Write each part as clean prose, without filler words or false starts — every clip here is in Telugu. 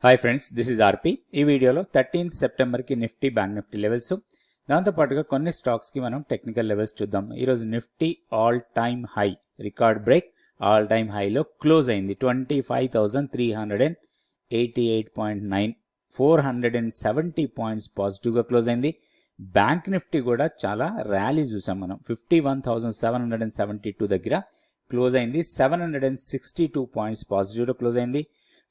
Hi friends, this is RP. ఈ వీడియోలో 13th సెప్టెంబర్కి నిఫ్టీ, బ్యాంక్ నిఫ్టీ లెవెల్స్, దాంతోపాటుగా కొన్ని స్టాక్స్కి మనం టెక్నికల్ లెవెల్స్ చూద్దాం. ఈరోజు Nifty all time high, record break, all time హైలో క్లోజ్ అయింది. 25,388.9, 470 పాయింట్స్ పాజిటివ్గా క్లోజ్ అయింది. బ్యాంక్ నిఫ్టీ కూడా చాలా ర్యాలీ చూసాం మనం. 51,772 దగ్గర క్లోజ్ అయింది. 762 పాయింట్స్ పాజిటివ్గా క్లోజ్ అయింది.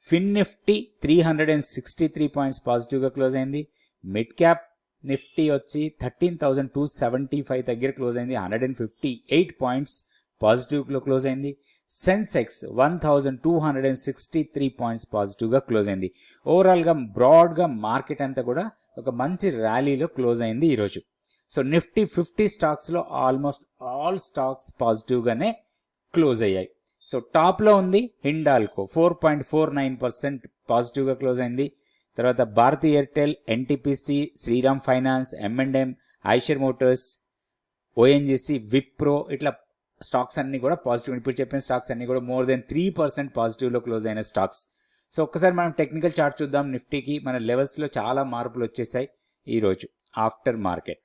ఫిన్ నిఫ్టీ 363 పాయింట్స్ పాజిటివ్గా క్లోజ్ అయింది. మిడ్ క్యాప్ నిఫ్టీ వచ్చి 13,275 దగ్గర క్లోజ్ అయింది. 158 పాయింట్స్ పాజిటివ్లో క్లోజ్ అయింది. సెన్సెక్స్ 1,263 పాయింట్స్ పాజిటివ్గా క్లోజ్ అయింది. ఓవరాల్గా బ్రాడ్గా మార్కెట్ అంతా కూడా ఒక మంచి ర్యాలీలో క్లోజ్ అయింది ఈరోజు. సో నిఫ్టీ 50 స్టాక్స్లో ఆల్మోస్ట్ ఆల్ స్టాక్స్ పాజిటివ్గానే క్లోజ్ అయ్యాయి. సో టాప్లో ఉంది హిండాల్కో 4.49% పాజిటివ్గా క్లోజ్ అయింది. తర్వాత Bharti Airtel, NTPC, Shriram finance, M&M, Eicher motors, ONGC, Wipro, ఇట్లా స్టాక్స్ అన్ని కూడా పాజిటివ్. ఇప్పుడు చెప్పిన స్టాక్స్ అన్ని కూడా మోర్ దెన్ 3% పాజిటివ్లో క్లోజ్ అయిన స్టాక్స్. సో ఒక్కసారి మనం టెక్నికల్ చార్ట్ చూద్దాం. నిఫ్టీకి మన లెవెల్స్లో చాలా మార్పులు వచ్చేసాయి ఈరోజు ఆఫ్టర్ మార్కెట్.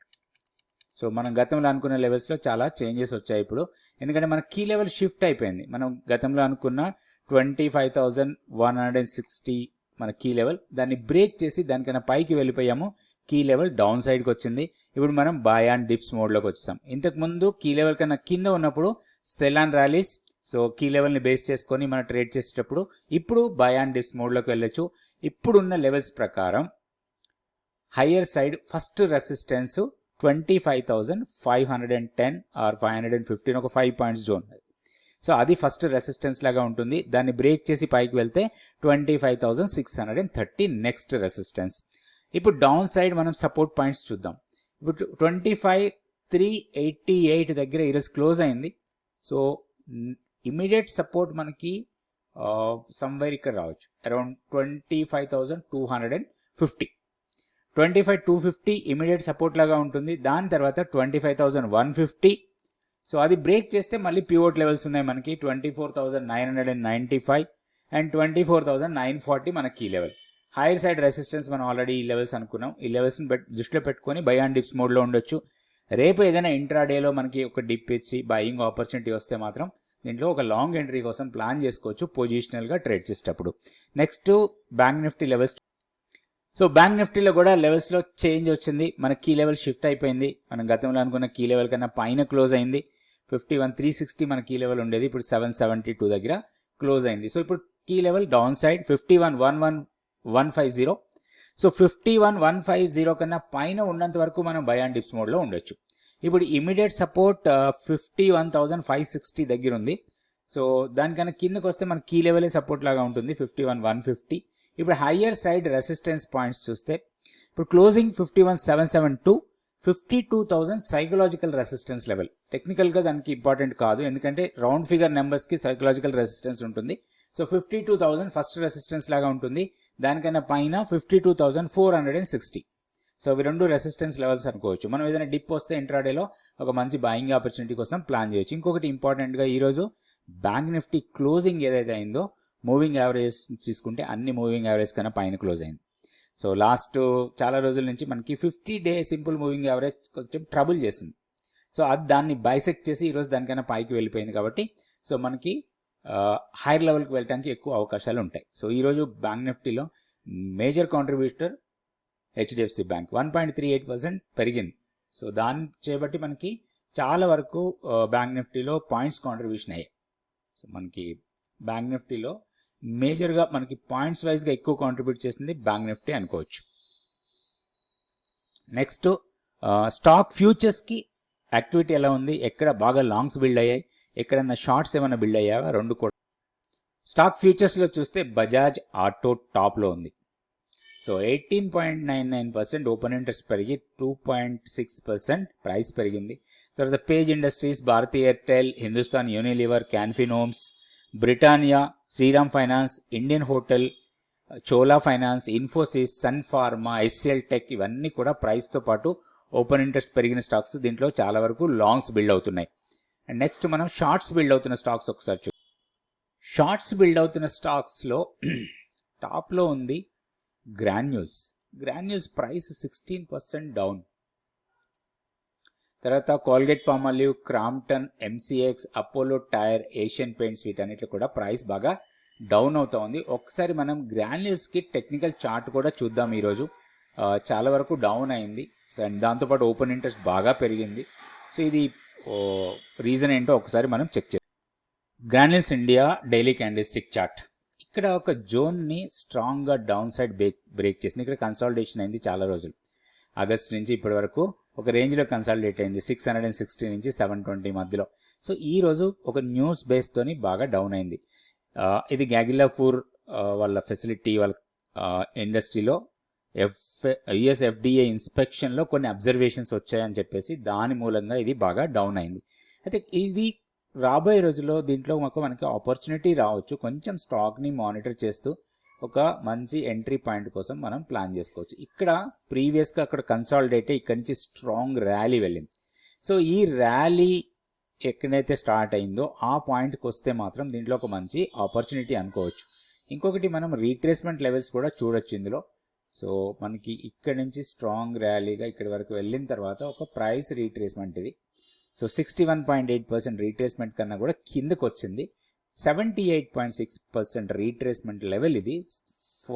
సో మనం గతంలో అనుకున్న లెవెల్స్లో చాలా చేంజెస్ వచ్చాయి ఇప్పుడు, ఎందుకంటే మన కీ లెవెల్ షిఫ్ట్ అయిపోయింది. మనం గతంలో అనుకున్న 25,160 మన కీ లెవెల్, దాన్ని బ్రేక్ చేసి దానికన్నా పైకి వెళ్ళిపోయాము. కీ లెవెల్ డౌన్ సైడ్కి వచ్చింది. ఇప్పుడు మనం బై అండ్ డిప్స్ మోడ్లోకి వచ్చాం. ఇంతకుముందు కీ లెవెల్ కన్నా కింద ఉన్నప్పుడు sell and rallies, so key లెవెల్ని బేస్ చేసుకొని మనం ట్రేడ్ చేసేటప్పుడు ఇప్పుడు బై అండ్ డిప్స్ మోడ్లోకి వెళ్ళొచ్చు. ఇప్పుడున్న లెవెల్స్ ప్రకారం higher side first resistance 25,510 or 515, ఒక 5 పాయింట్స్ జోన్. సో అది ఫస్ట్ రెసిస్టెన్స్ లాగా ఉంటుంది. దాన్ని బ్రేక్ చేసి పైకి వెళ్తే 25,630 నెక్స్ట్ రెసిస్టెన్స్. ఇప్పుడు డౌన్ సైడ్ మనం సపోర్ట్ పాయింట్స్ చూద్దాం. ఇప్పుడు 25,388 దగ్గర ఈరోజు క్లోజ్ అయింది. సో ఇమీడియట్ సపోర్ట్ మనకి సమ్వేర్ ఇక్కడ రావచ్చు, అరౌండ్ 25,250. 25,250 ఇమీడియట్ సపోర్ట్ లాగా ఉంటుంది. దాని తర్వాత 25,150. సో అది బ్రేక్ చేస్తే మళ్ళీ పివోట్ లెవెల్స్ ఉన్నాయి మనకి. 24,995 అండ్ 24,940 మన key level. Higher side resistance మనం ఆల్రెడీ ఈ లెవెల్స్ అనుకున్నాం. ఈ లెవెల్స్ని దృష్టిలో పెట్టుకొని బై అండ్ డిప్స్ మోడ్లో ఉండొచ్చు. రేపు ఏదైనా ఇంట్రాడేలో మనకి ఒక డిప్ ఇచ్చి బయింగ్ ఆపర్చునిటీ వస్తే మాత్రం దీంట్లో ఒక లాంగ్ ఎంట్రీ కోసం ప్లాన్ చేసుకోవచ్చు పొజిషనల్గా ట్రేడ్ చేసేటప్పుడు. Next bank Nifty levels. So bank నిఫ్టీలో కూడా లెవెల్స్లో చేంజ్ వచ్చింది. మన కీ లెవెల్ షిఫ్ట్ అయిపోయింది. మనం గతంలో అనుకున్న కీ లెవెల్ కన్నా పైన క్లోజ్ అయింది. 51,360 మన కీ లెవెల్ ఉండేది, ఇప్పుడు 772 దగ్గర క్లోజ్ అయింది. సో ఇప్పుడు key level down side 51,150. So 51,150 కన్నా పైన ఉన్నంత వరకు మనం బై అండ్ డిప్స్ మోడ్లో ఉండొచ్చు. ఇప్పుడు ఇమీడియట్ సపోర్ట్ 51,560 దగ్గర ఉంది. సో దానికన్నా కిందకు వస్తే మన కీ లెవెలే సపోర్ట్ లాగా ఉంటుంది, 51,150. ఇప్పుడు హయ్యర్ సైడ్ రెసిస్టెన్స్ పాయింట్స్ చూస్తే ఇప్పుడు క్లోజింగ్ 51,772, 52,000 సైకలాజికల్ రెసిస్టెన్స్ లెవెల్. టెక్నికల్గా దానికి ఇంపార్టెంట్ కాదు, ఎందుకంటే రౌండ్ ఫిగర్ నెంబర్స్కి సైకలాజికల్ రెసిస్టెన్స్ ఉంటుంది. సో 52,000 ఫస్ట్ రెసిస్టెన్స్ లాగా ఉంటుంది. దానికన్నా పైన 52,460. సో అవి రెండు రెసిస్టెన్స్ లెవెల్స్ అనుకోవచ్చు. మనం ఏదైనా డిప్ వస్తే ఇంట్రాడేలో ఒక మంచి బయింగ్ ఆపర్చునిటీ కోసం ప్లాన్ చేయొచ్చు. ఇంకొకటి ఇంపార్టెంట్గా ఈరోజు బ్యాంక్ నిఫ్టీ క్లోజింగ్ ఏదైతే అయిందో మూవింగ్ యావరేజ్ తీసుకుంటే అన్ని మూవింగ్ యావరేజ్ కన్నా పైన క్లోజ్ అయింది. సో లాస్ట్ చాలా రోజుల నుంచి మనకి 50-day సింపుల్ మూవింగ్ యావరేజ్ కొంచెం ట్రబుల్ చేసింది. సో అది దాన్ని బైసెక్ట్ చేసి ఈరోజు దానికన్నా పైకి వెళ్ళిపోయింది. కాబట్టి సో మనకి హైయర్ లెవెల్కి వెళ్ళడానికి ఎక్కువ అవకాశాలు ఉంటాయి. సో ఈరోజు బ్యాంక్ నిఫ్టీలో మేజర్ కాంట్రిబ్యూటర్ హెచ్డిఎఫ్సి బ్యాంక్ 1.38% పెరిగింది. సో దాన్ని చేయబట్టి మనకి చాలా వరకు బ్యాంక్ నిఫ్టీలో పాయింట్స్ కాంట్రిబ్యూషన్ అయ్యాయి. సో మనకి బ్యాంక్ నిఫ్టీలో మేజర్గా మనకి పాయింట్స్ వైజ్గా ఎక్కువ కాంట్రిబ్యూట్ చేసింది బ్యాంక్ నిఫ్టీ అనుకోవచ్చు. నెక్స్ట్ స్టాక్ ఫ్యూచర్స్కి యాక్టివిటీ ఎలా ఉంది, ఎక్కడ బాగా లాంగ్స్ బిల్డ్ అయ్యాయి, ఎక్కడన్నా షార్ట్స్ ఏమైనా బిల్డ్ అయ్యావా, రెండు కూడా. స్టాక్ ఫ్యూచర్స్లో చూస్తే బజాజ్ ఆటో టాప్లో ఉంది. సో 18.99% ఓపెన్ ఇంట్రెస్ట్ పెరిగి 2.6% ప్రైస్ పెరిగింది. తర్వాత page industries, Bharti Airtel, Hindustan Unilever, Canfin homes, Britannia, Shriram finance, Indian hotel, Chola finance, Infosys, sun pharma, SL tech, ఇవన్నీ కూడా ప్రైస్తో పాటు ఓపెన్ ఇంట్రెస్ట్ పెరిగిన స్టాక్స్. దీంట్లో చాలా వరకు లాంగ్స్ బిల్డ్ అవుతున్నాయి. అండ్ నెక్స్ట్ మనం షార్ట్స్ బిల్డ్ అవుతున్న స్టాక్స్ ఒకసారి షార్ట్స్ బిల్డ్ అవుతున్న స్టాక్స్లో టాప్లో ఉంది గ్రాన్యూల్స్ ప్రైస్ 16% డౌన్. తర్వాత Colgate Palmolive, Crompton, MCX, Apollo Tyre, Asian Paints వీటన్నిటిలో కూడా ప్రైస్ బాగా డౌన్ అవుతా ఉంది. ఒకసారి మనం గ్రాన్యూల్స్కి టెక్నికల్ చార్ట్ కూడా చూద్దాం ఈరోజు. చాలా వరకు డౌన్ అయింది. సో అండ్ దాంతోపాటు ఓపెన్ ఇంట్రెస్ట్ బాగా పెరిగింది. సో ఇది రీజన్ ఏంటో ఒకసారి మనం చెక్ చేద్దాం. Granules India daily candlestick chart. ఇక్కడ ఒక జోన్ని స్ట్రాంగ్గా డౌన్ సైడ్ బ్రేక్ చేసింది. ఇక్కడ కన్సాలిడేషన్ అయింది చాలా రోజులు. ఆగస్ట్ నుంచి ఇప్పటి వరకు ఒక రేంజ్లో కన్సాలిడేట్ అయింది 660 నుంచి 720 మధ్యలో. సో ఈ రోజు ఒక న్యూస్ బేస్తోని బాగా డౌన్ అయింది. ఇది గ్యాగిల్లాపూర్ వాళ్ళ ఫెసిలిటీ వాళ్ళ ఇండస్ట్రీలో యుఎస్ ఎఫ్డిఏ ఇన్స్పెక్షన్లో కొన్ని అబ్జర్వేషన్స్ వచ్చాయని చెప్పేసి దాని మూలంగా ఇది బాగా డౌన్ అయింది. అయితే ఇది రాబోయే రోజుల్లో దీంట్లో మనకి ఆపర్చునిటీ రావచ్చు. కొంచెం స్టాక్ని మానిటర్ చేస్తూ ఒక మంచి ఎంట్రీ పాయింట్ కోసం మనం ప్లాన్ చేసుకోవచ్చు. ఇక్కడ ప్రీవియస్గా అక్కడ కన్సాలిడేట్ ఇక్కడి నుంచి స్ట్రాంగ్ ర్యాలీ వెళ్ళింది. సో ఈ ర్యాలీ ఎక్కడైతే స్టార్ట్ అయిందో ఆ పాయింట్కి వస్తే మాత్రం దీంట్లో ఒక మంచి ఆపర్చునిటీ అనుకోవచ్చు. ఇంకొకటి మనం రీట్రేస్మెంట్ లెవెల్స్ కూడా చూడొచ్చు ఇందులో. సో మనకి ఇక్కడ నుంచి స్ట్రాంగ్ ర్యాలీగా ఇక్కడి వరకు వెళ్ళిన తర్వాత ఒక ప్రైస్ రీట్రేస్మెంట్ ఇది. సో 61.8% రీట్రేస్మెంట్ కన్నా కూడా కిందకు వచ్చింది. 78.6% రీట్రేస్మెంట్ లెవెల్ ఇది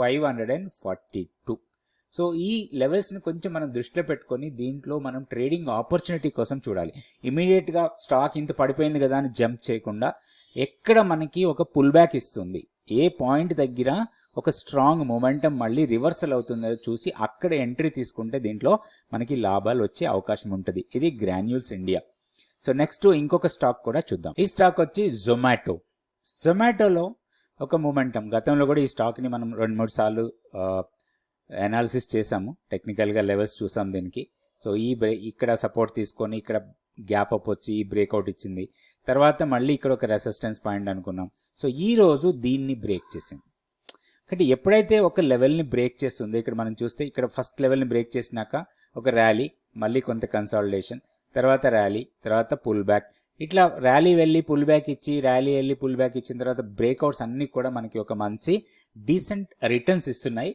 542. సో ఈ లెవెల్స్ని కొంచెం మనం దృష్టిలో పెట్టుకొని దీంట్లో మనం ట్రేడింగ్ ఆపర్చునిటీ కోసం చూడాలి. ఇమీడియట్గా స్టాక్ ఇంత పడిపోయింది కదా అని జంప్ చేయకుండా ఎక్కడ మనకి ఒక పుల్ బ్యాక్ ఇస్తుంది, ఏ పాయింట్ దగ్గర ఒక స్ట్రాంగ్ మొమెంటం మళ్ళీ రివర్సల్ అవుతుందో చూసి అక్కడ ఎంట్రీ తీసుకుంటే దీంట్లో మనకి లాభాలు వచ్చే అవకాశం ఉంటుంది. ఇది గ్రాన్యూల్స్ ఇండియా. సో నెక్స్ట్ ఇంకొక స్టాక్ కూడా చూద్దాం. ఈ స్టాక్ వచ్చి జొమాటోలో ఒక మొమెంటం. గతంలో కూడా ఈ స్టాక్ని మనం 2-3 సార్లు అనాలిసిస్ చేసాము. టెక్నికల్గా లెవెల్స్ చూసాం దీనికి. సో ఇక్కడ సపోర్ట్ తీసుకొని ఇక్కడ గ్యాప్ అప్ వచ్చి ఈ బ్రేక్అవుట్ ఇచ్చింది. తర్వాత మళ్ళీ ఇక్కడ ఒక రెసిస్టెన్స్ పాయింట్ అనుకున్నాం. సో ఈ రోజు దీన్ని బ్రేక్ చేసింది. అంటే ఎప్పుడైతే ఒక లెవెల్ని బ్రేక్ చేస్తుందో ఇక్కడ మనం చూస్తే ఇక్కడ ఫస్ట్ లెవెల్ని బ్రేక్ చేసినాక ఒక ర్యాలీ, మళ్ళీ కొంత కన్సాలిడేషన్, తర్వాత ర్యాలీ, తర్వాత పుల్ బ్యాక్, ఇట్లా ర్యాలీ వెళ్ళి పుల్ బ్యాక్ ఇచ్చి ర్యాలీ వెళ్ళి పుల్ బ్యాక్ ఇచ్చిన తర్వాత బ్రేక్అవుట్స్ అన్నీ కూడా మనకి ఒక మంచి డీసెంట్ రిటర్న్స్ ఇస్తున్నాయి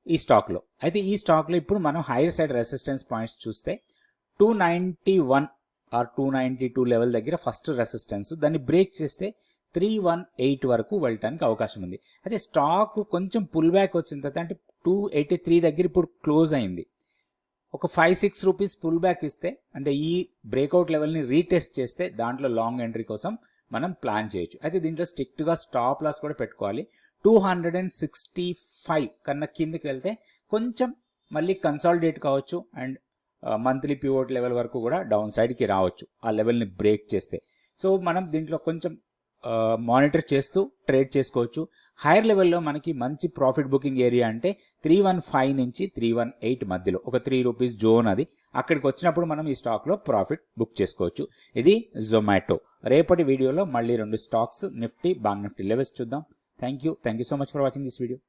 ఈ స్టాక్లో. అయితే ఈ స్టాక్లో ఇప్పుడు మనం హైయర్ సైడ్ రెసిస్టెన్స్ పాయింట్స్ చూస్తే 291 ఆర్ 292 లెవెల్ దగ్గర ఫస్ట్ రెసిస్టెన్స్, దాన్ని బ్రేక్ చేస్తే 318 వరకు వెళ్ళటానికి అవకాశం ఉంది. అయితే స్టాక్ కొంచెం పుల్ బ్యాక్ వచ్చిన తర్వాత అంటే 283 దగ్గర ఇప్పుడు క్లోజ్ అయింది. ఒక 5-6 రూపీస్ పుల్ బ్యాక్ ఇస్తే అంటే ఈ బ్రేక్అవుట్ లెవెల్ని రీటెస్ట్ చేస్తే దాంట్లో లాంగ్ ఎంట్రీ కోసం మనం ప్లాన్ చేయొచ్చు. అయితే దీంట్లో స్ట్రిక్ట్గా స్టాప్ లాస్ కూడా పెట్టుకోవాలి. 265 కన్నా కిందకి వెళ్తే కొంచెం మళ్ళీ కన్సాలిడేట్ కావచ్చు అండ్ మంత్లీ పివోట్ లెవెల్ వరకు కూడా డౌన్ సైడ్కి రావచ్చు ఆ లెవెల్ని బ్రేక్ చేస్తే. సో మనం దీంట్లో కొంచెం మానిటర్ చేస్తూ ట్రేడ్ చేసుకోవచ్చు. హైయర్ లెవెల్లో మనకి మంచి ప్రాఫిట్ బుకింగ్ ఏరియా అంటే 315 నుంచి 318 మధ్యలో ఒక 3 రూపీస్ జోన్ అది. అక్కడికి వచ్చినప్పుడు మనం ఈ స్టాక్లో ప్రాఫిట్ బుక్ చేసుకోవచ్చు. ఇది జొమాటో. రేపటి వీడియోలో మళ్ళీ 2 stocks Nifty, bank Nifty levels చూద్దాం. Thank you so much for watching this video.